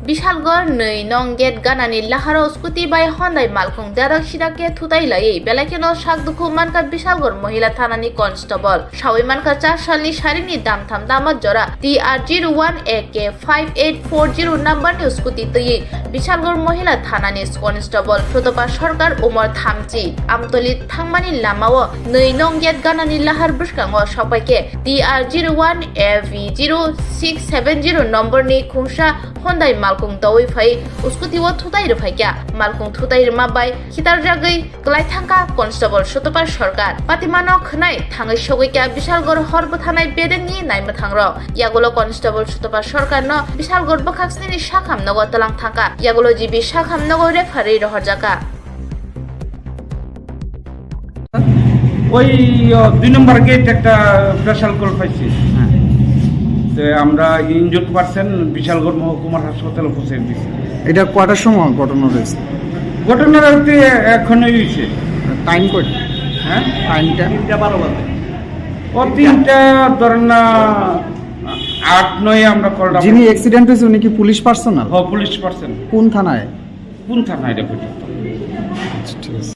বিশালগড় नै নং gate গানানি লাহারাও scooty by হন্দাই মালখং দাদাক সিদাকে থুতাই লাই বেলাকেনো শাক দুখু মানকা বিশালগড় মহিলা থানানি কনস্টেবল সাউই মানকা 4 সালনি সারিনি দামথাম দামত জরা TR01 AK 5840 নাম্বারনি স্কুটি তৈ বিশালগড় মহিলা থানানি কনস্টেবল প্রতপা সরকার উমর থামচি আমতলি থাংমানি লামাও नै নং গেট গানানি লাহার বসকাঙ্গ সবাইকে TR01 AV0670 নম্বরনি খুংসা হন্দাই মালকুং দাওই ফাই উস্কুতি ও থুতাই রফাই ক্যা মালকুং থুতাই রমা বাই খিতার জাগৈ গলাই থাঙ্কা কনস্টেবল সতপার সরকার পাতিমানো খনাই থাঙ্গৈ সগৈ ক্যা বিশালগড় হরব থানাই বেদেংনি নাইমা থাংর ইয়াগুলো কনস্টেবল সতপার সরকার ন বিশালগড় বখাক্সনি শাখাম নগর তলাং থাঙ্কা ইয়াগুলো জিবি শাখাম নগর রেফারি রহর জাকা ওই 2 নম্বর গেট একটা স্পেশাল কল পাইছি আমরা ইনজুর্ড পারসন বিশালগড় মহকুমার হাসপাতালে পৌঁছে দিয়েছি। এটা কটার সময় ঘটনা হয়েছে? ঘটনার হতে এখনই হয়েছে। টাইম কটা? হ্যাঁ, টাইমটা 3:12 বাজে। ও 3টা ধরেন না 8-9 আমরা কলটা। যিনি অ্যাক্সিডেন্ট হয়েছে উনি কি পুলিশ পার্সোনাল? হ্যাঁ, পুলিশ পার্সন। কোন থানায়? কোন থানায় রে?